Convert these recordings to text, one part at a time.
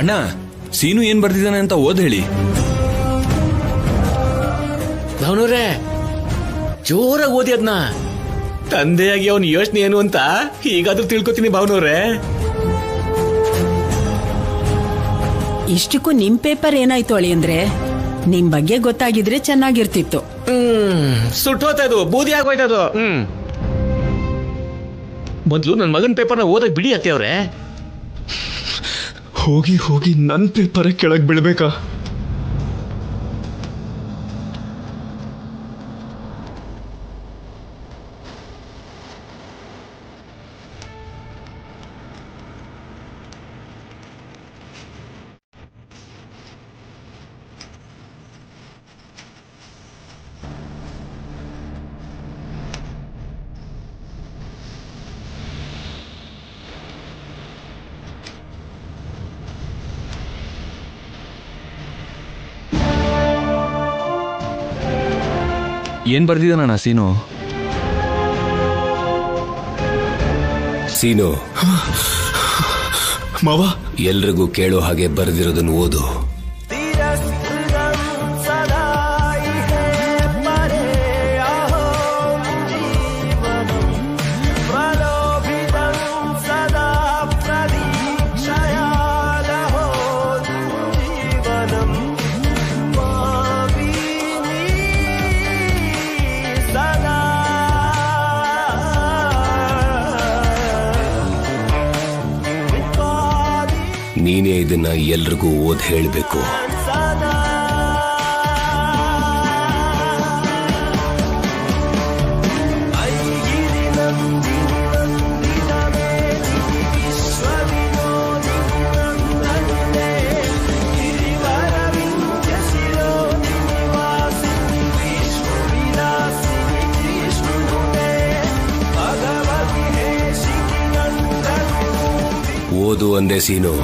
ಅಣ್ಣ, ಸೀನು ಏನ್ ಬರ್ದಿದ್ದಾನೆ ಅಂತ ಓದ್ ಹೇಳಿ. ಭಾವನವ್ರೆ, ಜೋರಾಗಿ ಓದಿ ಅದನ್ನ. ತಂದೆಯಾಗಿ ಅವನ ಯೋಚನೆ ಏನು ಅಂತ ಈಗಾದ್ರೂ ತಿಳ್ಕೊತೀನಿ ಭಾವನವ್ರೆ. ಇಷ್ಟಕ್ಕೂ ನಿಮ್ ಪೇಪರ್ ಏನಾಯ್ತು ಅಳಿ ಅಂದ್ರೆ ನಿಮ್ ಬಗ್ಗೆ ಗೊತ್ತಾಗಿದ್ರೆ ಚೆನ್ನಾಗಿರ್ತಿತ್ತು. ಸುಟ್ಟೋತದು, ಬೂದಿ ಆಗೋಯ್ತದು. ಮೊದ್ಲು ನನ್ನ ಮಗನ ಪೇಪರ್ನ ಓದಕ್ ಬಿಡಿ ಅತ್ತೆಯವ್ರೆ. ಹೋಗಿ ಹೋಗಿ ನನ್ನ ಪೇಪರೇ ಕೆಳಗೆ ಬೀಳ್ಬೇಕಾ? ಏನ್ ಬರ್ದಿದ್ದಾನಣ್ಣ ಸೀನು? ಸೀನು, ಮಾವ, ಎಲ್ರಿಗೂ ಕೇಳೋ ಹಾಗೆ ಬರೆದಿರೋದನ್ನು ಓದು. ನೀನೇ ಇದನ್ನ ಎಲ್ರಿಗೂ ಓದ್ ಹೇಳಬೇಕು. ಓದು ಅಂದೆ ಸೀನು.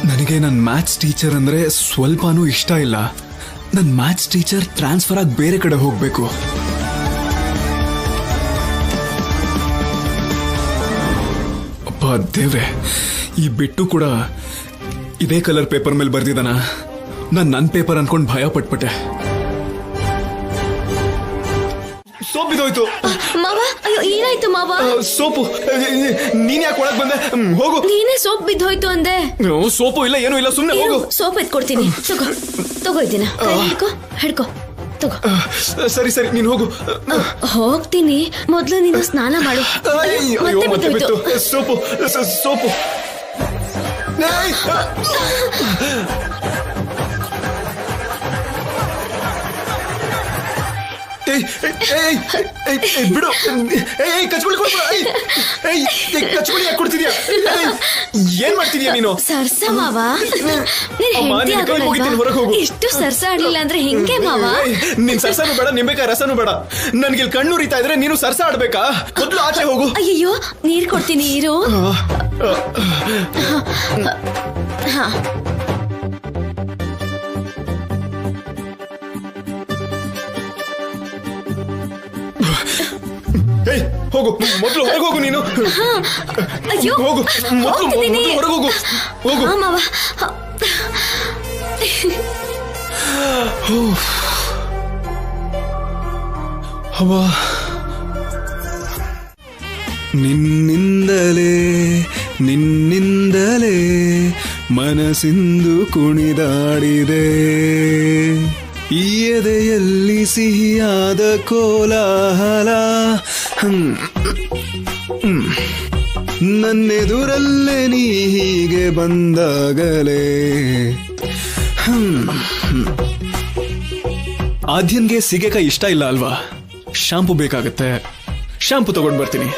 ನನಗೆ ನನ್ನ ಮ್ಯಾಥ್ಸ್ ಟೀಚರ್ ಅಂದ್ರೆ ಸ್ವಲ್ಪನೂ ಇಷ್ಟ ಇಲ್ಲ. ನನ್ನ ಮ್ಯಾಥ್ಸ್ ಟೀಚರ್ ಟ್ರಾನ್ಸ್ಫರ್ ಆಗಿ ಬೇರೆ ಕಡೆ ಹೋಗ್ಬೇಕು. ಅಪ್ಪ ದೇವ್ರೆ, ಈ ಬಿಟ್ಟು ಕೂಡ ಇದೇ ಕಲರ್ ಪೇಪರ್ ಮೇಲೆ ಬರ್ದಿದ್ದಾನ. ನನ್ನ ಪೇಪರ್ ಅನ್ಕೊಂಡು ಭಯ ಪಟ್ಬಿಟ್ಟೆ. ಸೋಪ್ ಬಿದ್ದೋಯ್ತು. ಮಾವ, ಅಯ್ಯೋ ಏನಾಯ್ತು ಮಾವ? ಸೋಪು, ನೀನ್ ಯಾಕೆ ಒಳಗ್ ಬಂದೆ? ಹೋಗು. ನೀನೇ ಸೋಪ್ ಬಿದ್ದೋಯ್ತು ಅಂದೆ. ಸೋಪು ಇಲ್ಲ, ಏನು ಇಲ್ಲ, ಸುಮ್ನೆ ಹೋಗು. ಸೋಪ್ ಎತ್ಕೊಡ್ತೀನಿ, ತಗೋ ಇದನ್ನ, ಹಿಡ್ಕೋ ತಗೋ. ಸರಿ ಸರಿ, ನೀನ್ ಹೋಗು. ಹೋಗ್ತೀನಿ, ಮೊದ್ಲು ನೀನು ಸ್ನಾನ ಮಾಡು. ಮತ್ತೆ ಬಿದ್ದೋಯ್ತು. Soap soap. ಬಿಡು. ಕಚ್ಕೊಳ್ಳಿ ಯಾಕೆ ಕೊಡ್ತಿದ್ಯಾ? ಏನ್ ಮಾಡ್ತಿದ್ಯಾ ನೀನು? ಸರ್ಸ ಮಾವ, ಹೊರಗೆ ಹೋಗು. ಇಷ್ಟು ಸರ್ಸ ಆಡ್ಲಿಲ್ಲ ಅಂದ್ರೆ ಹೆಂಗೆ ಮಾವ? ನಿನ್ ಸರ್ಸನೂ ಬೇಡ, ನಿಂಬೇಕಾ ರಸನೂ ಬೇಡ. ನನ್ಗೆ ಇಲ್ಲಿ ಕಣ್ಣು ಉರಿತಾ ಇದ್ರೆ ನೀನು ಸರ್ಸ ಆಡ್ಬೇಕಾ? ಮೊದ್ಲು ಆಚೆ ಹೋಗು. ಅಯ್ಯೋ, ನೀರ್ ಕೊಡ್ತೀನಿ ಇರು. ಹೋಗು, ಮೊದಲು ಹೊರಗೆ ಹೋಗು ನೀನು. ಅಯ್ಯೋ, ಹೋಗು, ಮೊದಲು ಹೊರಗೆ ಹೋಗು. ಹೋಗು ಮಾವ. ಹವಾ, ನಿನ್ನಿಂದಲೇ ನಿನ್ನಿಂದಲೇ ಮನಸ್ಸಿಂದು ಕುಣಿದಾಡಿದೆ. ಈ ಎದೆಯಲ್ಲಿ ಸಿಹಿಯಾದ ಕೋಲಾಹಲ, ನನ್ನೆದುರಲ್ಲೇ ನೀ ಹೀಗೆ ಬಂದಾಗಲೇ. ಆದ್ಯನ್ಗೆ ಸಿಗಕಾಯಿ ಇಷ್ಟ ಇಲ್ಲ ಅಲ್ವಾ? ಶಾಂಪು ಬೇಕಾಗತ್ತೆ, ಶಾಂಪು ತಗೊಂಡ್ ಬರ್ತೀನಿ.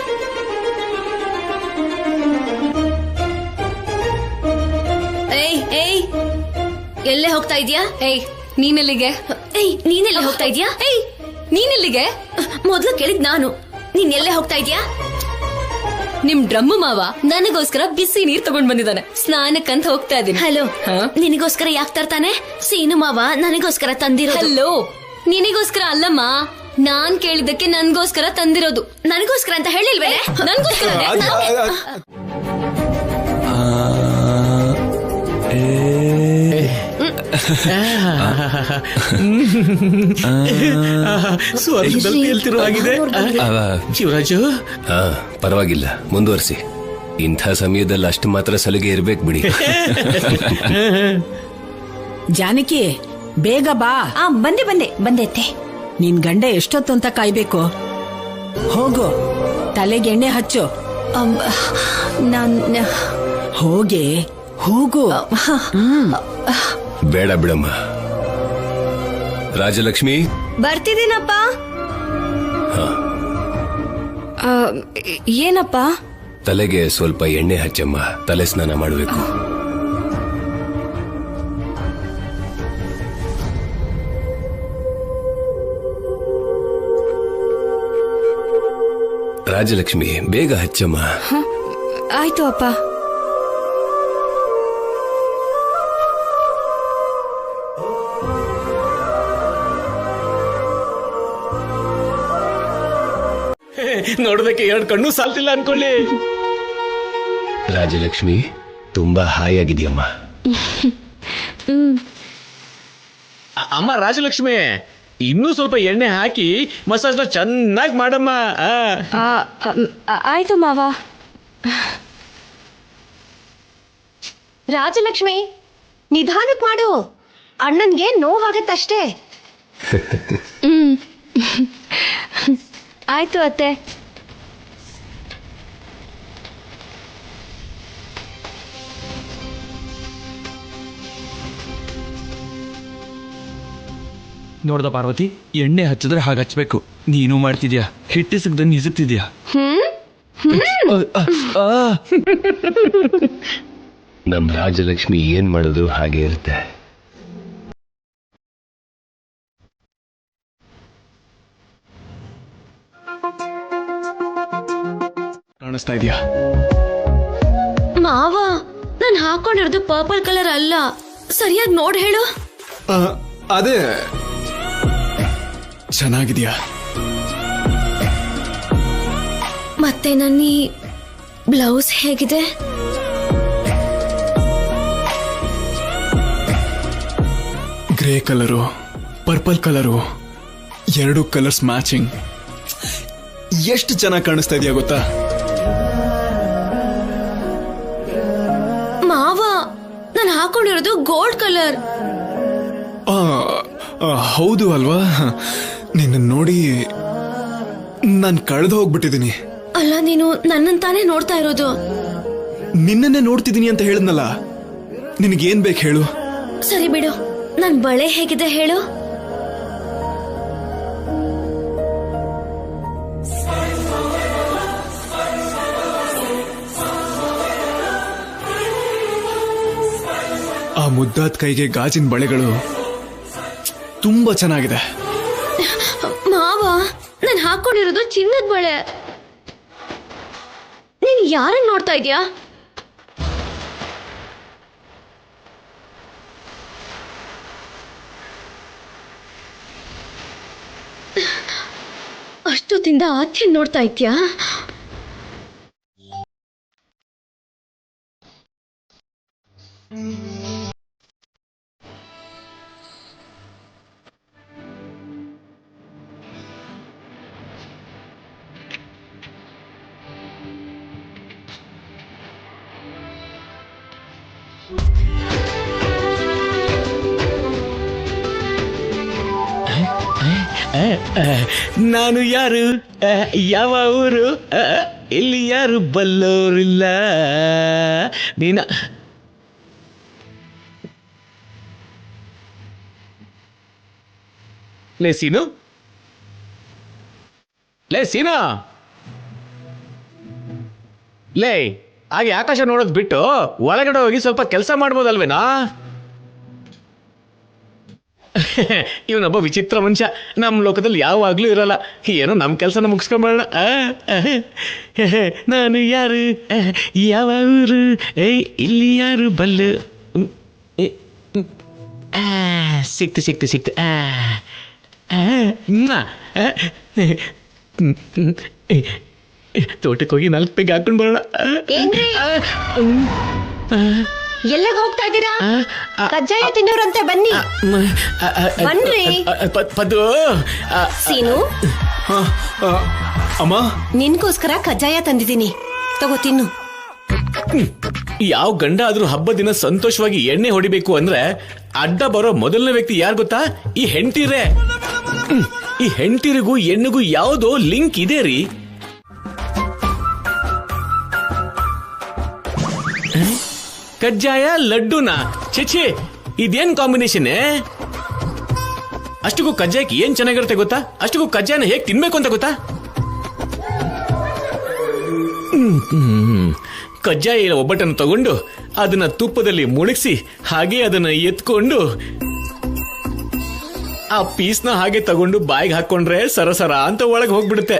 ಎಲ್ಲೇ ಹೋಗ್ತಾ ಇದೀಯಾ? ನೀನೆಲ್ಲಿಗೆ? ನೀನೆಲ್ಲ ಹೋಗ್ತಾ ಇದೀಯಾ? ನೀನೆಲ್ಲಿಗೆ? ಮೊದ್ಲು ಕೇಳಿದ್ ನಾನು, ನೀನ್ ಎಲ್ಲೇ ಹೋಗ್ತಾ ಇದೀಯಾ? ನಿಮ್ ಡ್ರಮ್ಮು ಮಾವ ನನಗೋಸ್ಕರ ಬಿಸಿ ನೀರ್ ತಗೊಂಡ್ ಬಂದಿದ್ದಾನೆ. ಸ್ನಾನಕ್ಕಂತ ಹೋಗ್ತಾ ಇದೀನಿ. ಹಲೋ, ನಿನಗೋಸ್ಕರ ಯಾಕೆ ತರ್ತಾನೆ? ಸೀನು ಮಾವ ನನಗೋಸ್ಕರ ತಂದಿರೋದು. ಹಲೋ, ನಿನಗೋಸ್ಕರ ಅಲ್ಲಮ್ಮ, ನಾನ್ ಕೇಳಿದ್ದಕ್ಕೆ ನನ್ಗೋಸ್ಕರ ತಂದಿರೋದು. ನನಗೋಸ್ಕರ ಅಂತ ಹೇಳಿಲ್ವೇ? ನನ್ಗೋಸ್ಕರ ಸ್ವರ್ಗದಲ್ಲಿ ಹೇಳ್ತಿರೋ ಆಗಿದೆ. ಶಿವರಾಜು, ಹಾ, ಪರವಾಗಿಲ್ಲ, ಮುಂದುವರಿಸಿ. ಇಂಥ ಸಮಯದಲ್ಲಿ ಅಷ್ಟು ಮಾತ್ರ ಸಲಿಗೆ ಇರ್ಬೇಕು ಬಿಡಿ. ಜಾನಕಿ, ಬೇಗ ಬಾ. ಬಂದೆ. ನಿನ್ ಗಂಡ ಎಷ್ಟೊತ್ತು ಅಂತ ಕಾಯ್ಬೇಕು? ಹೋಗು, ತಲೆಗೆ ಎಣ್ಣೆ ಹಚ್ಚು. ಹೋಗೆ, ಹೋಗು. ಬೇಡ ಬಿಡಮ್ಮ. ರಾಜಲಕ್ಷ್ಮಿ, ಬರ್ತಿದ್ದೀನಪ್ಪ. ಏನಪ್ಪ? ತಲೆಗೆ ಸ್ವಲ್ಪ ಎಣ್ಣೆ ಹಚ್ಚಮ್ಮ, ತಲೆ ಸ್ನಾನ ಮಾಡಬೇಕು. ರಾಜಲಕ್ಷ್ಮಿ, ಬೇಗ ಹಚ್ಚಮ್ಮ. ಆಯ್ತು ಅಪ್ಪ. ನೋಡೋದಕ್ಕೆ 2 ಕಣ್ಣು ಸಾಲ್ತಿಲ್ಲ ಅನ್ಕೊಳ್ಳಿ. ರಾಜಲಕ್ಷ್ಮಿ, ತುಂಬಾ ಹಾಯಾಗಿದೆಯಮ್ಮ. ಅಮ್ಮ ರಾಜಲಕ್ಷ್ಮಿ, ಇನ್ನೂ ಸ್ವಲ್ಪ ಎಣ್ಣೆ ಹಾಕಿ ಮಸಾಜ್ ಚೆನ್ನಾಗಿ ಮಾಡಮ್ಮ. ಆಯ್ತು ಮಾವ. ರಾಜಲಕ್ಷ್ಮಿ, ನಿಧಾನಕ್ ಮಾಡು, ಅಣ್ಣನ್ಗೆ ನೋವಾಗತ್ತಷ್ಟೇ. ಆಯ್ತು ಅತ್ತೆ. ನೋಡ್ದ ಪಾರ್ವತಿ, ಎಣ್ಣೆ ಹಚ್ಚಿದ್ರೆ ಹಾಗೆ ಹಚ್ಬೇಕು. ನೀನು ಮಾಡ್ತಿದ್ಯಾ, ಹಿಟ್ಟಿ ಸಿಗ್ದಂಗೆ ಹಿಸುಕ್ತಿದ್ಯಾ. ನಮ್ ರಾಜಲಕ್ಷ್ಮಿ ಏನ್ ಮಾಡೋದು ಹಾಗೆ ಇರುತ್ತೆ. ಕಾಣಿಸ್ತಾ ಇದೆಯಾ? ಮಾವ, ನಾನು ಹಾಕೊಂಡಿರೋದು ಪರ್ಪಲ್ ಕಲರ್ ಅಲ್ಲ. ಸರಿಯಾಗಿ ನೋಡ್ ಹೇಳು. ಅದೇ, ಚೆನ್ನಾಗಿದ್ಯಾ? ಮತ್ತೆ ನನ್ನ ಈ ಬ್ಲೌಸ್ ಹೇಗಿದೆ? Grey colour, purple colour, 2 colours matching. ಎಷ್ಟು ಚೆನ್ನಾಗಿ ಕಾಣಿಸ್ತಾ ಇದೆಯಾ ಗೊತ್ತಾ? ಮಾವ, ನಾನು ಹಾಕೊಂಡಿರೋದು ಗೋಲ್ಡ್ ಕಲರ್. ಹೌದು ಅಲ್ವಾ? ನಿನ್ನ ನೋಡಿ ನಾನು ಕಳೆದು ಹೋಗ್ಬಿಟ್ಟಿದ್ದೀನಿ. ಅಲ್ಲ, ನೀನು ನನ್ನಂತಾನೆ ನೋಡ್ತಾ ಇರೋದು. ನಿನ್ನನ್ನೇ ನೋಡ್ತಿದ್ದೀನಿ ಅಂತ ಹೇಳಿದ್ನಲ್ಲ. ನಿನಗೇನ್ ಬೇಕು ಹೇಳು? ಸರಿ ಬಿಡು, ನನ್ ಬಳೆ ಹೇಗಿದೆ ಹೇಳು? ಆ ಮುದ್ದಾದ ಕೈಗೆ ಗಾಜಿನ ಬಳೆಗಳು ತುಂಬಾ ಚೆನ್ನಾಗಿದೆ. ಮಾವ, ನಾನು ಹಾಕೊಂಡಿರೋದು ಚಿನ್ನದ ಬಳೆ. ನೀನ್ ಯಾರನ್ನ ನೋಡ್ತಾ ಇದ್ಯಾ? ಅಷ್ಟೊತ್ತಿಂದ ಆತ್ಯ ನೋಡ್ತಾ ಇದ್ಯಾ? ನಾನು ಯಾರು, ಯಾವ ಊರು, ಇಲ್ಲಿ ಯಾರು ಬಲ್ಲೋರಿಲ್ಲ. ನೀನ ಲೇ ಸೀನು, ಲೇ, ಹಾಗೆ ಆಕಾಶ ನೋಡೋದು ಬಿಟ್ಟು ಒಳಗಡೆ ಹೋಗಿ ಸ್ವಲ್ಪ ಕೆಲಸ ಮಾಡ್ಬೋದಲ್ವೇನಾ? ಇವನೊಬ್ಬ ವಿಚಿತ್ರ ಮನುಷ್ಯ. ನಮ್ಮ ಲೋಕದಲ್ಲಿ ಯಾವಾಗ್ಲೂ ಇರಲ್ಲ. ಏನೋ ನಮ್ಮ ಕೆಲಸನ ಮುಗಿಸ್ಕೊಂಬರೋಣ. ನಾನು ಯಾರು, ಯಾವ ಊರು, ಇಲ್ಲಿ ಯಾರು ಬಲ್ಲು. ಸಿಕ್ತು. ತೋಟಕ್ಕೆ ಹೋಗಿ 4 ಪೆಗ್ ಹಾಕೊಂಡು ಬರೋಣ. ಏನ್ರಿ ಎಲ್ಲಗ ಹೋಗ್ತಾ ಇದ್ದೀರಾ? ಕಜ್ಜಾಯ ತಿನ್ನೋರಂತೆ ಬನ್ನಿ. ಬನ್ರಿ. ಪದ್ದು. ಸೀನು, ಅಮ್ಮ, ನಿನ್ಗೋಸ್ಕರ ಕಜ್ಜಾಯ ತಂದಿದ್ದೀನಿ, ತಗೋ ತಿನ್ನು. ಯಾವ ಗಂಡ ಆದ್ರೂ ಹಬ್ಬದ ದಿನ ಸಂತೋಷವಾಗಿ ಎಣ್ಣೆ ಹೊಡಿಬೇಕು ಅಂದ್ರೆ ಅಡ್ಡ ಬರೋ ಮೊದಲನೇ ವ್ಯಕ್ತಿ ಯಾರು ಗೊತ್ತಾ? ಈ ಹೆಂಡತಿರೇ. ಈ ಹೆಂಡತಿರಿಗೂ ಎಣ್ಣೆಗೂ ಯಾವುದೋ ಲಿಂಕ್ ಇದೆ ರೀ. ಕಜ್ಜಾಯ ಲಡ್ಡುನಾ? ಛೇ, ಇದೇನ್ ಕಾಂಬಿನೇಷನ್? ಅಷ್ಟಕ್ಕೂ ಕಜ್ಜಾಯಕ್ಕೆ ಏನ್ ಚೆನ್ನಾಗಿರುತ್ತೆ ಗೊತ್ತಾ? ಅಷ್ಟಕ್ಕೂ ಕಜ್ಜಾಯನ ಹೇಗ್ ತಿನ್ಬೇಕು ಅಂತ ಗೊತ್ತಾ? ಕಜ್ಜಾಯ ಒಬ್ಬಟ್ಟನ್ನು ತಗೊಂಡು ಅದನ್ನ ತುಪ್ಪದಲ್ಲಿ ಮುಳುಗಿಸಿ ಹಾಗೆ ಅದನ್ನ ಎತ್ಕೊಂಡು ಆ ಪೀಸ್ನ ಹಾಗೆ ತಗೊಂಡು ಬಾಯಿಗೆ ಹಾಕೊಂಡ್ರೆ ಸರಸರ ಅಂತ ಒಳಗೆ ಹೋಗ್ಬಿಡುತ್ತೆ.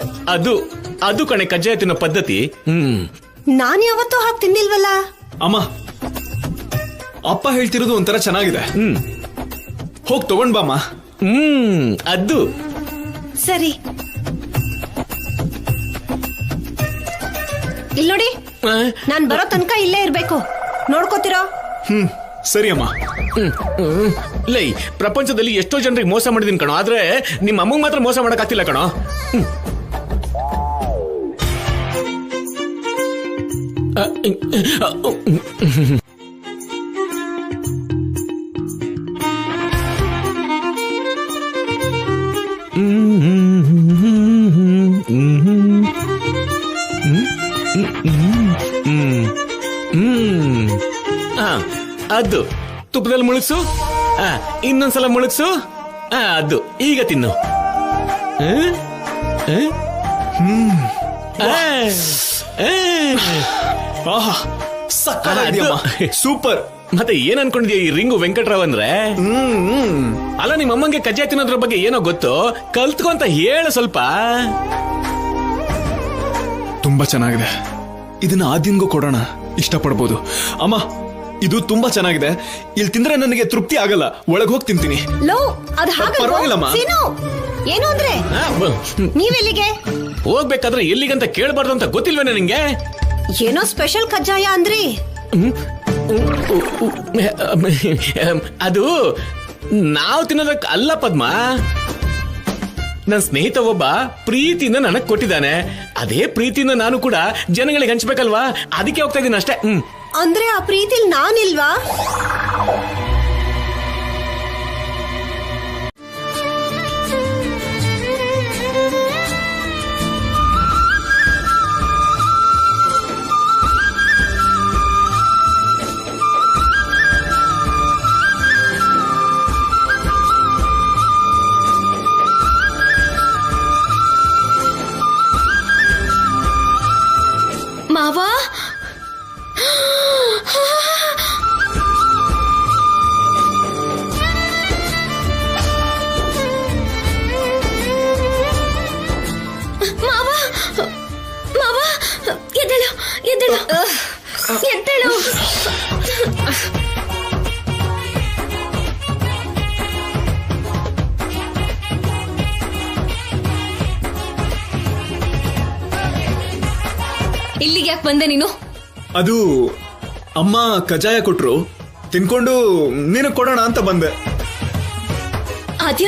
ಅದು ಕಣೆ ಕಜ್ಜಾಯ ತಿನ್ನೋ ಪದ್ಧತಿ. ನಾನ್ ಯಾವತ್ತೂ ಹಾಗೆ ತಿನ್ನಿಲ್ವಲ್ಲ. ಅಮ್ಮ, ಅಪ್ಪ ಹೇಳ್ತಿರೋದು ಒಂಥರ ಚೆನ್ನಾಗಿದೆ. ಹೋಗ್ ತಗೊಂಡ್ ಬಾಮ್ಮ. ಅದು ಸರಿ. ಇಲ್ ನೋಡಿ, ನಾನ್ ಬರೋ ತನಕ ಇಲ್ಲೇ ಇರ್ಬೇಕು, ನೋಡ್ಕೋತಿರೋ? ಸರಿ ಅಮ್ಮ. ಲೈ, ಪ್ರಪಂಚದಲ್ಲಿ ಎಷ್ಟೋ ಜನರಿಗೆ ಮೋಸ ಮಾಡಿದೀನಿ ಕಣೋ, ಆದ್ರೆ ನಿಮ್ಮ ಅಮ್ಮಂಗ್ ಮಾತ್ರ ಮೋಸ ಮಾಡಕ್ ಆಗ್ತಿಲ್ಲ ಕಣೋ. ಅದು ತುಪ್ಪದಲ್ಲಿ ಮುಳುಗ್ಸು. ಇನ್ನೊಂದ್ಸಲ ಮುಳುಗ್ಸು. ಅದು ಈಗ ತಿನ್ನು. ಸೂಪರ್. ಮತ್ತೆ ಏನ್ ಅನ್ಕೊಂಡಿದ್ಯಾ ಈ ರಿಂಗು ವೆಂಕಟರಾವ್ ಅಂದ್ರೆ? ಅಲ್ಲ, ನಿಮ್ಮ ಅಮ್ಮಂಗೆ ಕಜ್ಜಾಯ ತಿನ್ನೋದ್ರ ಬಗ್ಗೆ ಏನೋ ಗೊತ್ತು, ಕಲ್ತ್ಕೊಂತ ಹೇಳ ಸ್ವಲ್ಪ. ತುಂಬಾ ಚೆನ್ನಾಗಿದೆ. ಇದನ್ನ ಆದ್ಯನ್ಗೂ ಕೊಡೋಣ, ಇಷ್ಟಪಡ್ಬೋದು. ಅಮ್ಮ, ಇದು ತುಂಬಾ ಚೆನ್ನಾಗಿದೆ. ಇಲ್ಲಿ ತಿಂದ್ರೆ ನನಗೆ ತೃಪ್ತಿ ಆಗಲ್ಲ, ಒಳಗ್ ಹೋಗಿ ತಿಂತೀನಿ. ಲೋ, ಅದು ಹಾಗೆ ಪರವಾಗಿಲ್ಲಮ್ಮ. ಏನು ಅಂದ್ರೆ ನೀವೆಲ್ಲಿಗೆ ಹೋಗ್ಬೇಕಾದ್ರೆ ಎಲ್ಲಿಗಂತ ಕೇಳಬಾರ್ದು ಅಂತ ಗೊತ್ತಿಲ್ವೇನೆ ನಿಂಗೆ? ಏನೋ ಸ್ಪೆಷಲ್ ಕಜ್ಜಾಯ ಅಂದ್ರಿ. ಅದು ನಾವು ತಿನ್ನೋದಕ್ಕೆ ಅಲ್ಲ ಪದ್ಮ. ನನ್ನ ಸ್ನೇಹಿತ ಒಬ್ಬ ಪ್ರೀತಿನ ನನಗ್ ಕೊಟ್ಟಿದ್ದಾನೆ. ಅದೇ ಪ್ರೀತಿನ ನಾನು ಕೂಡ ಜನಗಳಿಗೆ ಹಂಚ್ಬೇಕಲ್ವಾ, ಅದಕ್ಕೆ ಹೋಗ್ತಾ ಇದ್ದೀನಿ ಅಷ್ಟೇ. ಅಂದ್ರೆ ಆ ಪ್ರೀತಿಲ್ ನಾನಿಲ್ವಾ? ಮಾವ, ಮಾವ, ಎದ್ದೇಳು, ಎದ್ದೇಳು, ಎದ್ದೇಳು. ಇಲ್ಲಿಗೆ ಯಾಕೆ ಬಂದೆ ನೀನು? ಅದು ಅಮ್ಮ ಕಜ್ಜಾಯ ಕೊಟ್ರು, ತಿನ್ಕೊಂಡು ನೀನು ಕೊಡೋಣ ಅಂತ ಬಂದೆ. ಆದ್ಯ,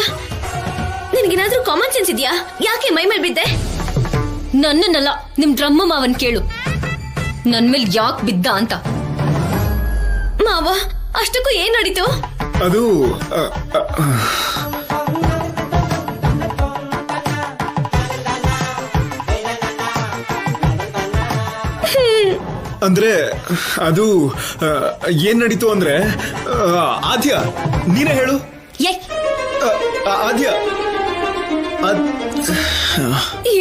ನಿನಗೇನಾದ್ರೂ ಕಾಮನ್ ಸೆನ್ಸ್ ಇದೆಯಾ? ಯಾಕೆ ಮೈ ಮೇಲೆ ಬಿದ್ದೆ? ನನ್ನನ್ನಲ್ಲ, ನಿಮ್ ಡ್ರಮ್ಮ ಮಾವನ್ ಕೇಳು, ನನ್ ಮೇಲೆ ಯಾಕೆ ಬಿದ್ದ ಅಂತ. ಮಾವ, ಅಷ್ಟಕ್ಕೂ ಏನ್ ನಡೀತು? ಅದು ಅಂದ್ರೆ ಅದು ಏನ್ ನಡೀತು ಅಂದ್ರೆ, ಆದ್ಯ ನೀನೇ ಹೇಳು. ಆದ್ಯ,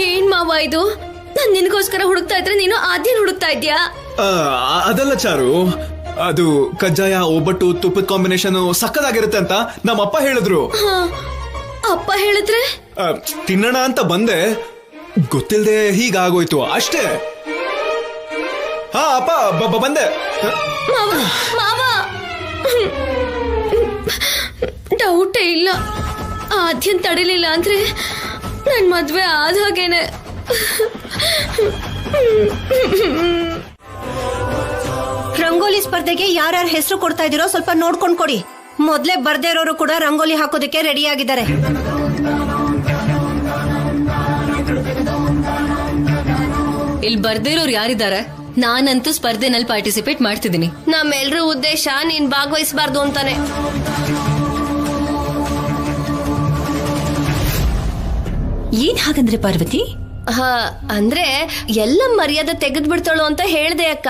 ಏನ್ ಮಾವ ಇದು? ನಾನ್ ನಿನಗೋಸ್ಕರ ಹುಡುಕ್ತಾ ಇದ್ರೆ ನೀನು ಆದ್ಯನ್ ಹುಡುಕ್ತಾ ಇದ್ಯಾ? ಅದಲ್ಲ ಚಾರು, ಅದು ಕಜ್ಜಾಯ ಒಬ್ಬಟ್ಟು ತುಪ್ಪದ ಕಾಂಬಿನೇಷನ್ ಸಕ್ಕದಾಗಿರುತ್ತೆ ಅಂತ ನಮ್ಮ ಅಪ್ಪ ಹೇಳಿದ್ರು. ಅಪ್ಪ ಹೇಳಿದ್ರೆ ತಿನ್ನೋಣ ಅಂತ ಬಂದೆ, ಗೊತ್ತಿಲ್ಲದೆ ಹೀಗಾಗೋಯ್ತು ಅಷ್ಟೇ. ಹಾ ಅಪ್ಪ ಬಂದೆ. ಮಾವ ಡೌಟೇ ಇಲ್ಲ, ಆದ್ಯನ್ ತಡಿಲಿಲ್ಲ ಅಂದ್ರೆ ನನ್ ಮದ್ವೆ ಆದ ಹಾಗೇನೆ. ರಂಗೋಲಿ ಸ್ಪರ್ಧೆಗೆ ಯಾರ್ಯಾರ ಹೆಸರು ಕೊಡ್ತಾ ಇದೀರೋ ಸ್ವಲ್ಪ ನೋಡ್ಕೊಂಡ್ ಕೊಡಿ. ಮೊದ್ಲೇ ಬರ್ದೇ ಇರೋರು ಕೂಡ ರಂಗೋಲಿ ಹಾಕೋದಕ್ಕೆ ರೆಡಿ ಆಗಿದ್ದಾರೆ. ಇಲ್ಲಿ ಬರ್ದಿರೋರು ಯಾರಿದ್ದಾರೆ? ನಾನಂತೂ ಸ್ಪರ್ಧೆನಲ್ಲಿ ಪಾರ್ಟಿಸಿಪೇಟ್ ಮಾಡ್ತಿದ್ದೀನಿ. ನಮ್ಮೆಲ್ರ ಉದ್ದೇಶ ನೀನ್ ಭಾಗವಹಿಸಬಾರ್ದು ಅಂತಾನೆ. ಏನ್ ಹಾಗಂದ್ರೆ ಪಾರ್ವತಿ? ಅಂದ್ರೆ ಎಲ್ಲ ಮರ್ಯಾದೆ ತೆಗೆದ್ ಬಿಡ್ತಾಳು ಅಂತ ಹೇಳ್ದೆ ಅಕ್ಕ.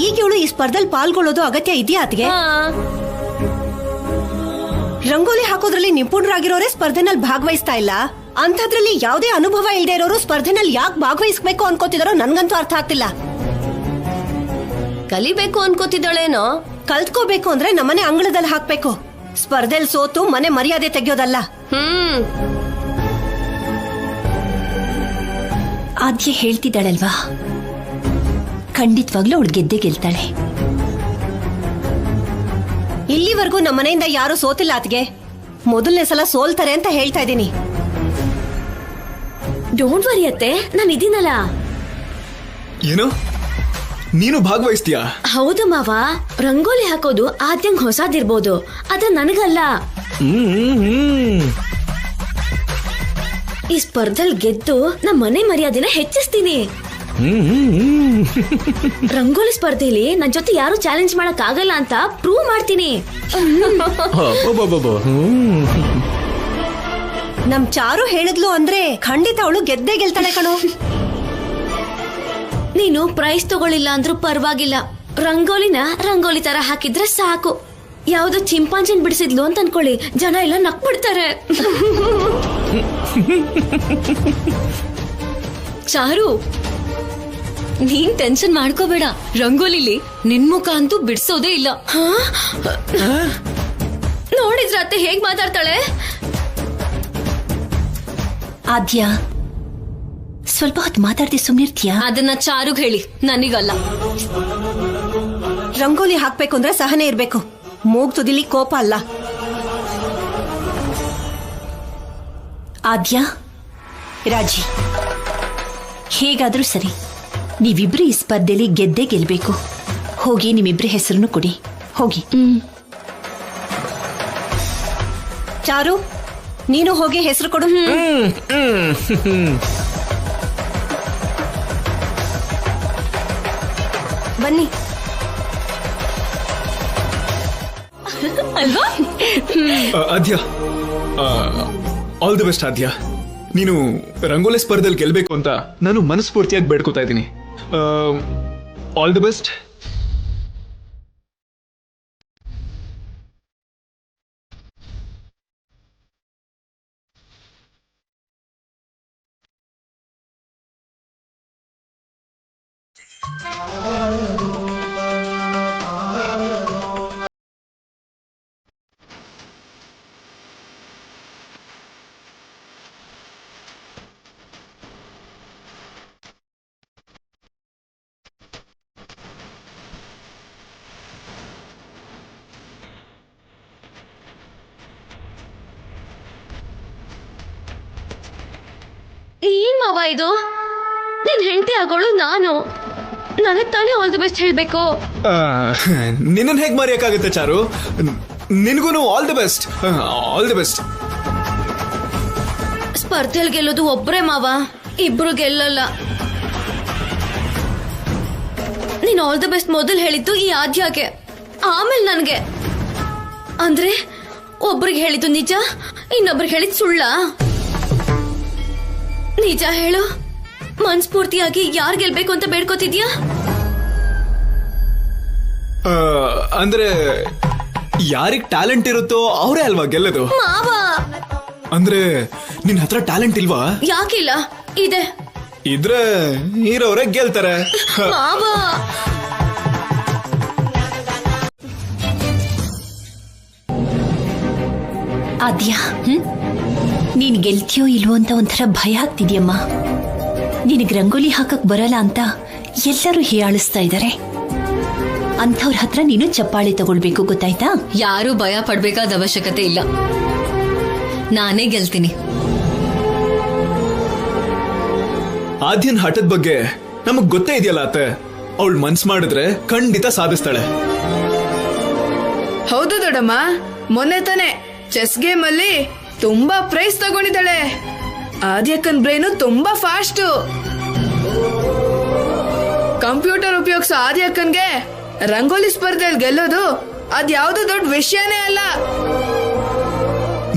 ಈಗ ಇವಳು ಈ ಸ್ಪರ್ಧೆಯಲ್ಲಿ ಪಾಲ್ಗೊಳ್ಳೋದು ಅಗತ್ಯ ಇದೆಯಾ ಅತ್ಗೆ? ರಂಗೋಲಿ ಹಾಕೋದ್ರಲ್ಲಿ ನಿಪುಣರಾಗಿರೋರೇ ಸ್ಪರ್ಧೆನಲ್ಲಿ ಭಾಗವಹಿಸ್ತಾ ಇಲ್ಲ. ಅಂಥದ್ರಲ್ಲಿ ಯಾವುದೇ ಅನುಭವ ಇಲ್ಲದೆ ಇರೋರು ಸ್ಪರ್ಧೆನಲ್ಲಿ ಯಾಕೆ ಭಾಗವಹಿಸ್ಬೇಕು ಅನ್ಕೋತಿದಾರೋ ನನ್ಗಂತೂ ಅರ್ಥ ಆಗ್ತಿಲ್ಲ. ಕಲಿಬೇಕು ಅನ್ಕೋತಿದ್ದಾಳೇನೋ, ಕಲ್ತ್ಕೋಬೇಕು ಅಂದ್ರೆ ನಮ್ಮನೆ ಅಂಗಳದಲ್ಲಿ ಹಾಕ್ಬೇಕು. ಸ್ಪರ್ಧೆಲ್ ಸೋತು ಮನೆ ಮರ್ಯಾದೆ ತೆಗೆಯೋದಲ್ಲ. ಆದ್ಯ ಹೇಳ್ತಿದ್ದಾಳಲ್ವಾ, ಖಂಡಿತವಾಗ್ಲೂ ಅವಳು ಗೆದ್ದೆ ಗೆಲ್ತಾಳೆ. ಇಲ್ಲಿವರೆಗೂ ನಮ್ಮನೆಯಿಂದ ಯಾರು ಸೋತಿಲ್ಲ ಅತ್ಗೆ. ಮೊದಲನೇ ಸಲ ಸೋಲ್ತಾರೆ ಅಂತ ಹೇಳ್ತಾ ಇದ್ದೀನಿ. ಡೋಂಟ್ ವರಿ ಅತ್ತೆ, ನಾನು ಇದೀನಲ್ಲ. ಏನು ನೀನು ಭಾಗವಹಿಸ್ತೀಯಾ? ಹೌದು ಮಾವ, ರಂಗೋಲಿ ಹಾಕೋದು ಆದ್ಯಂಗ್ ಹೊಸದಿರ್ಬೋದು, ಅದ ನನಗಲ್ಲ. ಈ ಸ್ಪರ್ಧೆಲ್ ಗೆದ್ದು ನಮ್ಮ ಮನೆ ಮರ್ಯಾದೆನ ಹೆಚ್ಚಿಸ್ತೀನಿ. ರಂಗೋಲಿ ಸ್ಪರ್ಧೆಲಿ ನನ್ ಜೊತೆ ಯಾರು ಚಾಲೆಂಜ್ ಮಾಡಕ್ ಆಗಲ್ಲ ಅಂತ ಪ್ರೂವ್ ಮಾಡ್ತೀನಿ. ನಮ್ ಚಾರು ಹೇಳಿದ್ಲು ಅಂದ್ರೆ ಖಂಡಿತ ಅವಳು ಗೆದ್ದೇ ಗೆಲ್ತಾಳೆ ಕಣೋ. ನೀನು ಪ್ರೈಸ್ ತಗೊಳ್ಳಿಲ್ಲ ಅಂದ್ರೂ ಪರವಾಗಿಲ್ಲ, ರಂಗೋಲಿನ ರಂಗೋಲಿ ತರ ಹಾಕಿದ್ರೆ ಸಾಕು. ಯಾವ್ದೋ ಚಿಂಪಾಂಜಿನ್ ಬಿಡಿಸಿದ್ಲು ಅಂತ ಅನ್ಕೊಳ್ಳಿ, ಜನ ಎಲ್ಲ ನಕ್ಬಿಡ್ತಾರೆ. ಚಾರು, ನೀನ್ ಟೆನ್ಷನ್ ಮಾಡ್ಕೋಬೇಡ, ರಂಗೋಲಿಲಿ ನಿನ್ ಮುಖ ಅಂತೂ ಬಿಡ್ಸೋದೇ ಇಲ್ಲ. ನೋಡಿದ್ರ ಅತ್ತೆ ಹೇಗ್ ಮಾತಾಡ್ತಾಳೆ? ಆದ್ಯ ಸ್ವಲ್ಪ ಹೊತ್ತು ಮಾತಾಡ್ತಿ ಸುಮ್ನಿರ್ತೀಯಾ? ಅದನ್ನ ಚಾರುಗ್ ಹೇಳಿ, ನನಗಲ್ಲ. ರಂಗೋಲಿ ಹಾಕ್ಬೇಕು ಅಂದ್ರೆ ಸಹನೆ ಇರ್ಬೇಕು, ಮೂಗ್ ತುದಿಲಿ ಕೋಪ ಅಲ್ಲ. ಆದ್ಯ, ರಾಜಿ, ಹೇಗಾದ್ರೂ ಸರಿ, ನೀವಿಬ್ರು ಈ ಸ್ಪರ್ಧೆಲಿ ಗೆದ್ದೇ ಗೆಲ್ಬೇಕು. ಹೋಗಿ ನಿಮ್ಮಿಬ್ರ ಹೆಸರನ್ನು ಕೊಡಿ, ಹೋಗಿ. ಚಾರು, ನೀನು ಹೋಗಿ ಹೆಸರು ಕೊಡು. ಬನ್ನಿ. ಅಲ್ವಾ? ಆದ್ಯ, ಆಲ್ ದಿ ಬೆಸ್ಟ್ ಆದ್ಯ. ನೀನು ರಂಗೋಲಿ ಸ್ಪರ್ಧೆಯಲ್ಲಿ ಗೆಲ್ಬೇಕು ಅಂತ ನಾನು ಮನಸ್ಫೂರ್ತಿಯಾಗಿ ಬೇಡ್ಕೋತಾ ಇದ್ದೀನಿ. All the best. ಏನ್ ಮಾವ ಇದು? ನಿನ್ ಹೆಂಡತಿ ಆಗೋಳು ನಾನು, ನನಗ್ ತಾನೇ ಆಲ್ ದಿ ಬೆಸ್ಟ್ ಹೇಳ್ಬೇಕು. ನಿನ್ನನ್ ಹೇಗ್ ಮರೆಯಕ್ಕಾಗುತ್ತೆ ಚಾರು? ನಿನ್ಗೂನು all the best. All the best. ಸ್ಪರ್ಧೆಲ್ ಗೆಲ್ಲೋದು ಒಬ್ರೇ ಮಾವ, ಇಬ್ರು ಗೆಲ್ಲಲ್ಲ. ನೀನ್ ಆಲ್ ದಿ ಬೆಸ್ಟ್ ಮೊದಲು ಹೇಳಿದ್ದು ಈ ಆದ್ಯಾಗೆ, ಆಮೇಲೆ ನನ್ಗೆ. ಅಂದ್ರೆ ಒಬ್ರಿಗೆ ಹೇಳಿದ್ದು ನಿಜ, ಇನ್ನೊಬ್ರಿಗೆ ಹೇಳಿದ್ ಸುಳ್ಳ? ನಿಜ ಹೇಳು, ಮನ್ಸ್ಫೂರ್ತಿಯಾಗಿ ಯಾರ್ ಗೆಲ್ಬೇಕು ಅಂತ ಬೇಡ್ಕೋತಿದ್ಯಾ? ಅಂದ್ರೆ ಯಾರಿಗ್ ಟ್ಯಾಲೆಂಟ್ ಇರುತ್ತೋ ಅವರೇ ಅಲ್ವಾ ಗೆಲ್ಲೋದು? ಮಾವ, ಅಂದ್ರೆ ನಿನ್ ಹತ್ರ ಟ್ಯಾಲೆಂಟ್ ಇಲ್ವಾ? ಯಾಕಿಲ್ಲ, ಇದೆ. ಇದ್ರೆ ಹೀರೋರೇ ಗೆಲ್ತಾರೆ. ಮಾವ ಆದ್ಯ ನೀನ್ ಗೆಲ್ತೀಯೋ ಇಲ್ವೋ ಅಂತ ಒಂಥರ ಭಯ ಆಗ್ತಿದ್ಯಮ್ಮ. ನಿನಗ್ ರಂಗೋಲಿ ಹಾಕಕ್ ಬರಲ್ಲ ಅಂತ ಎಲ್ಲರೂ ಹೀಯಾಳಿಸ್ತಾ ಇದ್ದಾರೆ. ಅಂಥವ್ರ ಹತ್ರ ನೀನು ಚಪ್ಪಾಳೆ ತಗೊಳ್ಬೇಕು, ಗೊತ್ತಾಯ್ತಾ? ಯಾರು ಭಯ ಪಡ್ಬೇಕಾದ ಅವಶ್ಯಕತೆ ಇಲ್ಲ. ನಾನೇ ಗೆಲ್ತೀನಿ. ಆದ್ಯನ್ ಹಠದ ಬಗ್ಗೆ ನಮಗ್ ಗೊತ್ತೇ ಇದೆಯಲ್ಲ ಅತ್ತೆ. ಅವಳು ಮನ್ಸ್ ಮಾಡಿದ್ರೆ ಖಂಡಿತ ಸಾಧಿಸ್ತಾಳೆ. ಹೌದು ದೊಡ್ಡಮ್ಮ, ಮೊನ್ನೆ ತಾನೆ ಚೆಸ್ ಗೇಮ್ ಅಲ್ಲಿ ತುಂಬಾ ಪ್ರೈಸ್ ತಗೊಂಡಿದ್ದಾಳೆ. ಆದ್ಯಕ್ಕನ್ ಬ್ರೈನು ತುಂಬಾ ಫಾಸ್ಟ್. ಕಂಪ್ಯೂಟರ್ ಉಪಯೋಗಿಸೋ ಆದ್ಯಕ್ಕನ್ಗೆ ರಂಗೋಲಿ ಸ್ಪರ್ಧೆಯಲ್ಲಿ ಗೆಲ್ಲೋದು ಅದ್ಯಾವ್ದು ದೊಡ್ಡ ವಿಷಯನೇ ಅಲ್ಲ.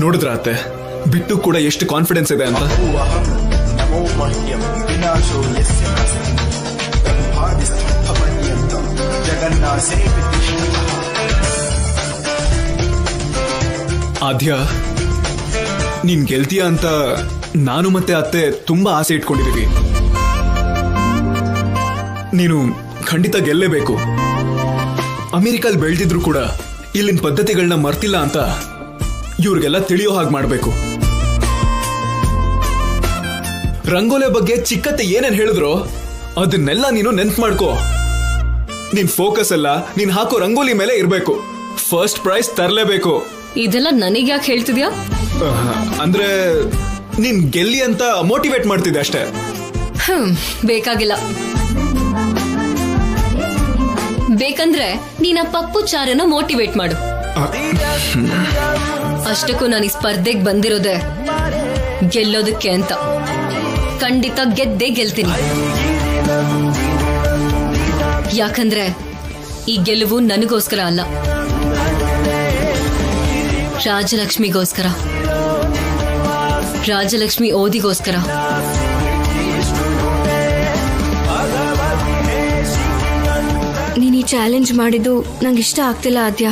ನೋಡಿದ್ರ ಅತ್ತೆ, ಬಿಟ್ಟು ಕೂಡ ಎಷ್ಟು ಕಾನ್ಫಿಡೆನ್ಸ್ ಇದೆ ಅಂತ. ಆದ್ಯ, ನೀನ್ ಗೆಲ್ತೀಯ ಅಂತ ನಾನು ಮತ್ತೆ ಅತ್ತೆ ತುಂಬಾ ಆಸೆ ಇಟ್ಕೊಂಡಿದೀವಿ. ನೀನು ಖಂಡಿತ ಗೆಲ್ಲೇಬೇಕು. ಅಮೆರಿಕಲ್ ಬೆಳೆದಿದ್ರು ಕೂಡ ಇಲ್ಲಿನ ಪದ್ಧತಿಗಳನ್ನ ಮರ್ತಿಲ್ಲ ಅಂತ ಇವ್ರಿಗೆಲ್ಲ ತಿಳಿಯೋ ಹಾಗೆ ಮಾಡ್ಬೇಕು. ರಂಗೋಲೆ ಬಗ್ಗೆ ಚಿಕ್ಕತ್ತೆ ಏನೇನ್ ಹೇಳಿದ್ರು ಅದನ್ನೆಲ್ಲ ನೀನು ನೆನ್ಪು ಮಾಡ್ಕೋ. ನಿನ್ ಫೋಕಸ್ ಎಲ್ಲ ನೀನ್ ಹಾಕೋ ರಂಗೋಲಿ ಮೇಲೆ ಇರ್ಬೇಕು. ಫಸ್ಟ್ ಪ್ರೈಸ್ ತರಲೇಬೇಕು. ಇದೆಲ್ಲ ನನಗ್ ಯಾಕೆ ಹೇಳ್ತಿದ್ಯಾ? ಅಂದ್ರೆ ನೀನ್ ಗೆಲ್ಲಿ ಅಂತ ಮೋಟಿವೇಟ್ ಮಾಡ್ತಿದ್ದೆ ಅಷ್ಟೇ. ಬೇಕಾಗಿಲ್ಲ. ಬೇಕಂದ್ರೆ ನೀನ ಪಪ್ಪು ಚಾರನ ಮೋಟಿವೇಟ್ ಮಾಡು. ಅಷ್ಟಕ್ಕೂ ನಾನು ಈ ಸ್ಪರ್ಧೆಗೆ ಬಂದಿರೋದೆ ಗೆಲ್ಲೋದಕ್ಕೆ ಅಂತ. ಖಂಡಿತ ಗೆದ್ದೇ ಗೆಲ್ತೀನಿ. ಯಾಕಂದ್ರೆ ಈ ಗೆಲುವು ನನಗೋಸ್ಕರ ಅಲ್ಲ, ರಾಜಲಕ್ಷ್ಮಿಗೋಸ್ಕರ, ರಾಜಲಕ್ಷ್ಮಿ ಓದಿಗೋಸ್ಕರ. ನೀನ್ ಈ ಚಾಲೆಂಜ್ ಮಾಡಿದ್ದು ನಂಗೆ ಇಷ್ಟ ಆಗ್ತಿಲ್ಲ ಆದ್ಯ.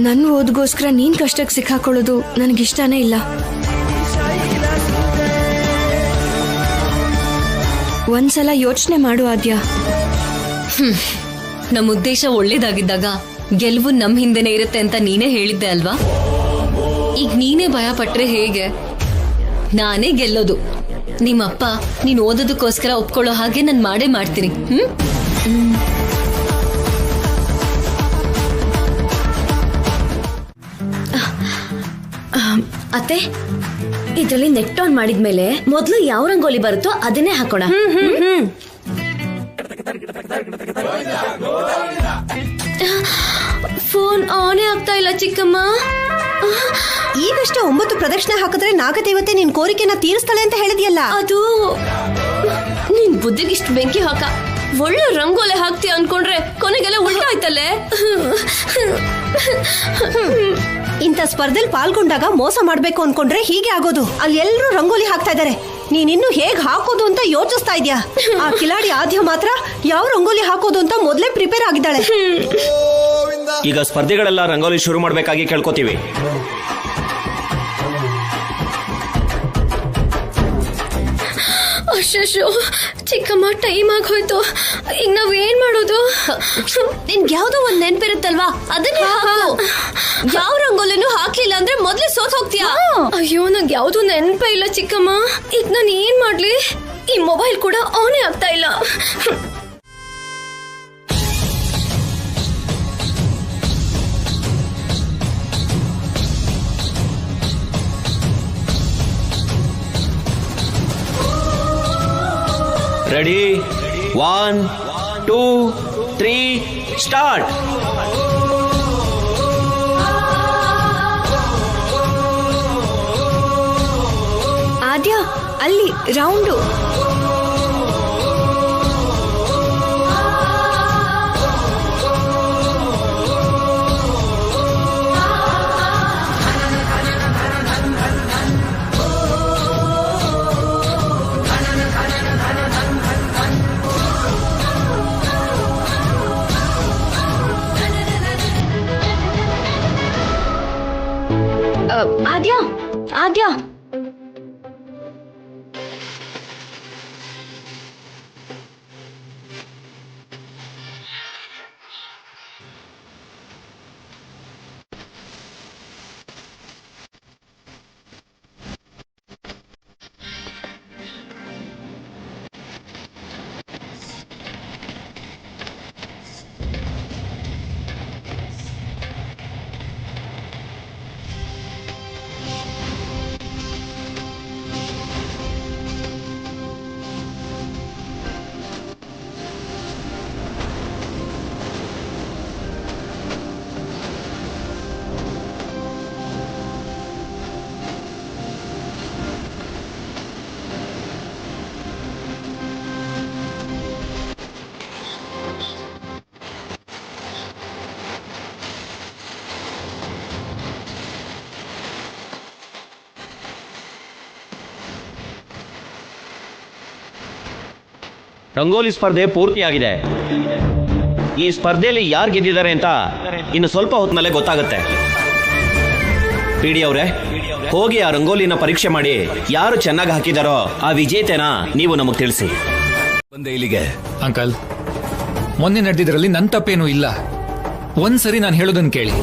ನನ್ನ ಓದ್ಗೋಸ್ಕರ ನೀನ್ ಕಷ್ಟಕ್ಕೆ ಸಿಕ್ಕಾಕೊಳ್ಳೋದು ನನಗಿಷ್ಟನೇ ಇಲ್ಲ. ಒಂದ್ಸಲ ಯೋಚನೆ ಮಾಡು ಆದ್ಯ. ನಮ್ಮ ಉದ್ದೇಶ ಒಳ್ಳೇದಾಗಿದ್ದಾಗ ಗೆಲುವು ನಮ್ ಹಿಂದೆನೆ ಇರುತ್ತೆ ಅಂತ ನೀನೇ ಹೇಳಿದ್ದೆ ಅಲ್ವಾ? ಈಗ ನೀನೇ ಭಯ ಪಟ್ರೆ ಹೇಗೆ? ನಾನೇ ಗೆಲ್ಲೋದು. ನಿಮ್ಮಪ್ಪ ನೀನ್ ಓದೋದಕ್ಕೋಸ್ಕರ ಒಪ್ಕೊಳ್ಳೋ ಹಾಗೆ ನಾನು ಮಾಡೇ ಮಾಡ್ತೀನಿ. ಅತ್ತೆ, ಇದರಲ್ಲಿ ನೆಟ್ ಆನ್ ಮಾಡಿದ್ಮೇಲೆ ಮೊದಲು ಯಾವ ರಂಗೋಲಿ ಬರುತ್ತೋ ಅದನ್ನೇ ಹಾಕೋಣ. ಫೋನ್ ಆನೇ ಆಗ್ತಾ ಇಲ್ಲ ಚಿಕ್ಕಮ್ಮ. ಈಗಷ್ಟೇ 9 ಪ್ರದಕ್ಷಿಣೆ ಹಾಕಿದ್ರೆ ನಾಗದೇವತೆ ನಿನ್ ಕೋರಿಕೆನ ತೀರಿಸ್ತಾಳೆ ಅಂತ ಹೇಳಿದ್ಯಲ್ಲ. ಅದು ನಿನ್ ಬುದ್ಧಿಗಿಷ್ಟು ಬೆಂಕಿ ಹಾಕ. ಒಳ್ಳೆ ರಂಗೋಲೆ ಹಾಕ್ತೀಯ ಅನ್ಕೊಂಡ್ರೆ ಕೊನೆಗೆಲ್ಲ ಉಲ್ಟಾ ಆಯ್ತಲ್ಲೇ. ಇಂಥ ಸ್ಪರ್ಧೆಲ್ ಪಾಲ್ಗೊಂಡಾಗ ಮೋಸ ಮಾಡ್ಬೇಕು ಅನ್ಕೊಂಡ್ರೆ ಹೀಗೆ ಆಗೋದು. ಅಲ್ಲಿ ಎಲ್ರೂ ರಂಗೋಲಿ ಹಾಕ್ತಾ ಇದಾರೆ, ನೀನಿನ್ನು ಹೇಗ್ ಹಾಕೋದು ಅಂತ ಯೋಚಿಸ್ತಾ ಇದ್ಯಾ. ಆ ಕಿಲಾಡಿ ಆದ್ಯ ಮಾತ್ರ ಯಾವ ರಂಗೋಲಿ ಹಾಕೋದು ಅಂತ ಮೊದ್ಲೇ ಪ್ರಿಪೇರ್ ಆಗಿದ್ದಾಳೆ. ಈಗ ಸ್ಪರ್ಧೆಗಳೆಲ್ಲ ರಂಗೋಲಿ ಶುರು ಮಾಡ್ಬೇಕಾಗಿ ಕೇಳ್ಕೊತೀವಿ. ಅಶ್ಶೋ ಚಿಕ್ಕಮ್ಮ, ಟೈಮ್ ಆಗೋಯ್ತು. ಈಗ ನಾವ್ ಏನ್ ಮಾಡೋದು? ನಿನ್ಗೆ ಯಾವ್ದೋ ಒಂದ್ ನೆನ್ಪಿರುತ್ತಲ್ವಾ, ಅದನ್ನೇ ಹಾಕು. ಯಾವ ರಂಗೋಲಿನೂ ಹಾಕ್ಲಿಲ್ಲ ಅಂದ್ರೆ ಮೊದ್ಲೇ ಸೋತ್ ಹೋಗ್ತೀಯಾ. ಅಯ್ಯೋ, ನಂಗೆ ಯಾವ್ದು ನೆನಪೇ ಇಲ್ಲ ಚಿಕ್ಕಮ್ಮ. ಈಗ ನಾನು ಏನ್ ಮಾಡ್ಲಿ? ಈ ಮೊಬೈಲ್ ಕೂಡ ಆನೇ ಆಗ್ತಾ ಇಲ್ಲ. Ready, 1, 2, 3 start. ಆದ್ಯ, ಅಲ್ಲಿ ರೌಂಡು. ಆದ್ಯ, ಆದ್ಯಾ ರಂಗೋಲಿ ಸ್ಪರ್ಧೆ ಪೂರ್ತಿಯಾಗಿದೆ. ಈ ಸ್ಪರ್ಧೆಯಲ್ಲಿ ಯಾರು ಗೆದ್ದಿದ್ದಾರೆ ಅಂತ ಇನ್ನು ಸ್ವಲ್ಪ ಹೊತ್ತಿನಲ್ಲೇ ಗೊತ್ತಾಗುತ್ತೆ. ಪಿಡಿ ಅವರೇ, ಹೋಗಿ ಆ ರಂಗೋಲಿನ ಪರೀಕ್ಷೆ ಮಾಡಿ ಯಾರು ಚೆನ್ನಾಗಿ ಹಾಕಿದಾರೋ ಆ ವಿಜೇತೆನ ನೀವು ನಮಗೆ ತಿಳಿಸಿ. ಬಂದೆ ಇಲ್ಲಿಗೆ. ಅಂಕಲ್, ಮೊನ್ನೆ ನಡೆದಿದ್ರಲ್ಲಿ ನನ್ನ ತಪ್ಪೇನೂ ಇಲ್ಲ. ಒಂದ್ಸರಿ ನಾನು ಹೇಳೋದನ್ನ ಕೇಳಿ.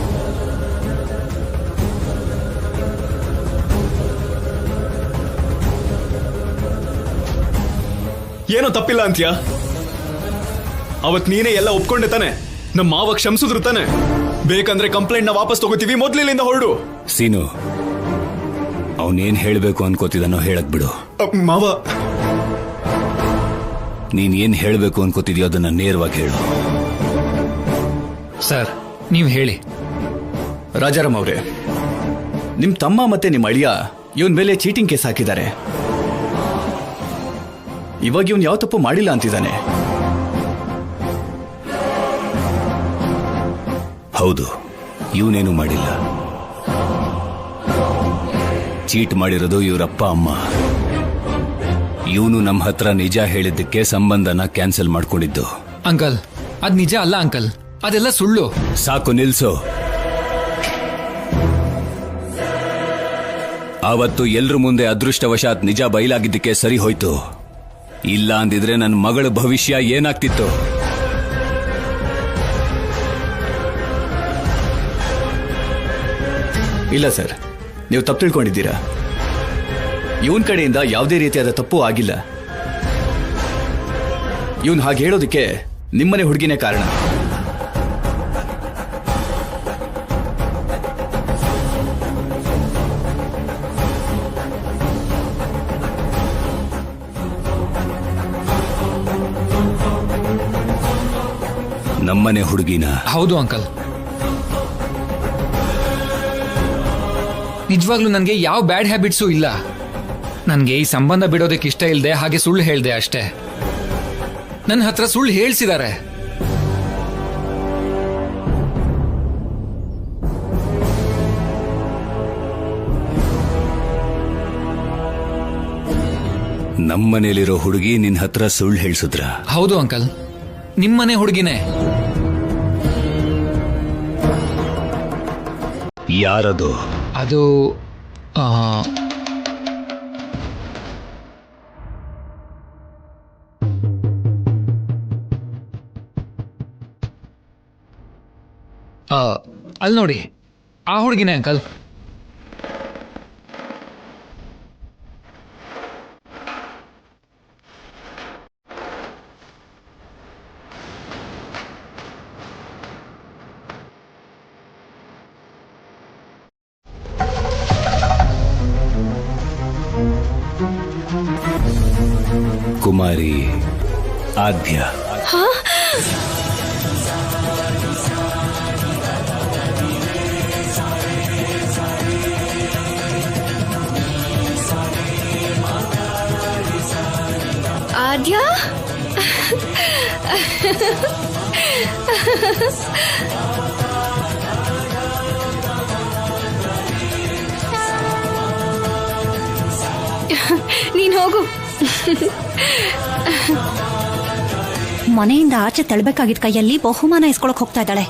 ಏನೋ ತಪ್ಪಿಲ್ಲ ಅಂತ್ಯಾ? ಅವತ್ ನೀನೇ ಎಲ್ಲ ಒಪ್ಕೊಂಡೆ ತಾನೆ? ನಮ್ಮ ಮಾವ ಕ್ಷಮಿಸಿದ್ರು ತಾನೆ? ಬೇಕಂದ್ರೆ ಕಂಪ್ಲೇಂಟ್ ನ ವಾಪಸ್ ತಗೋತೀವಿ, ಮೊದ್ಲಿಲ್ಲಿಂದ ಹೊರಡು. ಸೀನು, ಅವನೇನ್ ಹೇಳ್ಬೇಕು ಅನ್ಕೋತಿದಾನೋ ಹೇಳಕ್ ಬಿಡು. ಮಾವ, ನೀನ್ ಏನ್ ಹೇಳ್ಬೇಕು ಅನ್ಕೋತಿದ್ಯೋ ಅದನ್ನ ನೇರವಾಗಿ ಹೇಳು. ಸರ್, ನೀವು ಹೇಳಿ. ರಾಜಾರಾಮ್ ಅವ್ರೆ, ನಿಮ್ ತಮ್ಮ ಮತ್ತೆ ನಿಮ್ ಅಳಿಯ ಇವನ್ ಮೇಲೆ ಚೀಟಿಂಗ್ ಕೇಸ್ ಹಾಕಿದ್ದಾರೆ. ಇವಾಗ ಇವನ್ ಯಾವ ತಪ್ಪು ಮಾಡಿಲ್ಲ ಅಂತಿದ್ದಾನೆ. ಹೌದು, ಇವನೇನು ಮಾಡಿಲ್ಲ. ಚೀಟ್ ಮಾಡಿರೋದು ಇವರಪ್ಪ ಅಮ್ಮ. ಇವನು ನಮ್ಮ ಹತ್ರ ನಿಜ ಹೇಳಿದ್ದಕ್ಕೆ ಸಂಬಂಧನ ಕ್ಯಾನ್ಸಲ್ ಮಾಡ್ಕೊಂಡಿದ್ದು. ಅಂಕಲ್, ಅದ್ ನಿಜ ಅಲ್ಲ ಅಂಕಲ್, ಅದೆಲ್ಲ ಸುಳ್ಳು. ಸಾಕು, ನಿಲ್ಸು. ಆವತ್ತು ಎಲ್ರ ಮುಂದೆ ಅದೃಷ್ಟವಶಾತ್ ನಿಜ ಬಯಲಾಗಿದ್ದಕ್ಕೆ ಸರಿ ಹೋಯ್ತು. ಇಲ್ಲ ಅಂದಿದ್ರೆ ನನ್ನ ಮಗಳ ಭವಿಷ್ಯ ಏನಾಗ್ತಿತ್ತು? ಇಲ್ಲ ಸರ್, ನೀವು ತಪ್ಪು ತಿಳ್ಕೊಂಡಿದ್ದೀರಾ. ಇವನ್ ಕಡೆಯಿಂದ ಯಾವುದೇ ರೀತಿಯಾದ ತಪ್ಪು ಆಗಿಲ್ಲ. ಇವನ್ ಹಾಗೆ ಹೇಳೋದಕ್ಕೆ ನಿಮ್ಮನೆ ಹುಡುಗಿನೇ ಕಾರಣ. ನಮ್ಮನೆ ಹುಡುಗಿನ? ಹೌದು ಅಂಕಲ್. ನಿಜವಾಗ್ಲೂ ನನಗೆ ಯಾವ ಬ್ಯಾಡ್ ಹ್ಯಾಬಿಟ್ಸು ಇಲ್ಲ. ನನಗೆ ಈ ಸಂಬಂಧ ಬಿಡೋದಕ್ಕೆ ಇಷ್ಟ ಇಲ್ಲದೆ ಹಾಗೆ ಸುಳ್ಳು ಹೇಳ್ದೆ ಅಷ್ಟೇ. ನನ್ನ ಹತ್ರ ಸುಳ್ಳು ಹೇಳ್ಸಿದ್ದಾರೆ. ನಮ್ಮನೇಲಿರೋ ಹುಡುಗಿ ನಿನ್ ಹತ್ರ ಸುಳ್ಳು ಹೇಳ್ಸಿದ್ರ? ಹೌದು ಅಂಕಲ್, ನಿಮ್ಮನೆ ಹುಡುಗಿನೇ. ಯಾರದು? ಅದು ಅಲ್ಲಿ ನೋಡಿ, ಆ ಹುಡುಗಿನೇ ಅಂಕಲ್. ಕುಮಾರಿ ಆದ್ಯ. ಆದ್ಯಾ, ನೀನ್ ಹೋಗು. ಮನೆಯಿಂದ ಆಚೆ ತಳ್ಬೇಕಾಗಿದ್ದ ಕೈಯಲ್ಲಿ ಬಹುಮಾನ ಇಸ್ಕೊಳಕ್ ಹೋಗ್ತಾ ಇದ್ದಾಳೆ.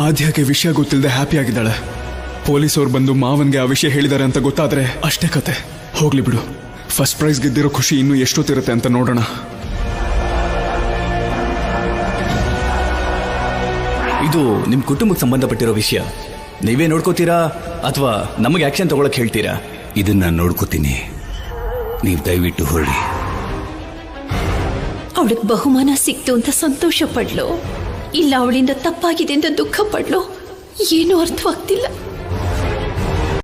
ಆದ್ಯಾಗೆ ವಿಷಯ ಗೊತ್ತಿಲ್ಲದೆ ಹ್ಯಾಪಿ ಆಗಿದ್ದಾಳೆ. ಪೊಲೀಸವ್ರು ಬಂದು ಮಾವನ್ಗೆ ಆ ವಿಷಯ ಹೇಳಿದ್ದಾರೆ ಅಂತ ಗೊತ್ತಾದ್ರೆ ಅಷ್ಟೇ ಕತೆ. ಹೋಗ್ಲಿ ಬಿಡು, ಫಸ್ಟ್ ಪ್ರೈಸ್ ಗೆದ್ದಿರೋ ಖುಷಿ ಇನ್ನೂ ಎಷ್ಟೊತ್ತಿರುತ್ತೆ ಅಂತ ನೋಡೋಣ. ಇದು ನಿಮ್ ಕುಟುಂಬಕ್ಕೆ ಸಂಬಂಧಪಟ್ಟಿರೋ ವಿಷಯ. ನೀವೇ ನೋಡ್ಕೋತೀರಾ ಅಥವಾ ನಮಗೆ ಆಕ್ಷನ್ ತಗೊಳಕ್ ಹೇಳ್ತೀರಾ? ಇದನ್ನ ನೋಡ್ಕೋತೀನಿ, ನೀವು ದಯವಿಟ್ಟು ಹೊರಡಿ. ಅವಳಿಗೆ ಬಹುಮಾನ ಸಿಕ್ತು ಅಂತ ಸಂತೋಷ ಪಡ್ಲು, ಇಲ್ಲ ಅವಳಿಂದ ತಪ್ಪಾಗಿದೆ ಅಂತ ದುಃಖ ಪಡ್ಲು, ಏನೂ ಅರ್ಥವಾಗ್ತಿಲ್ಲ.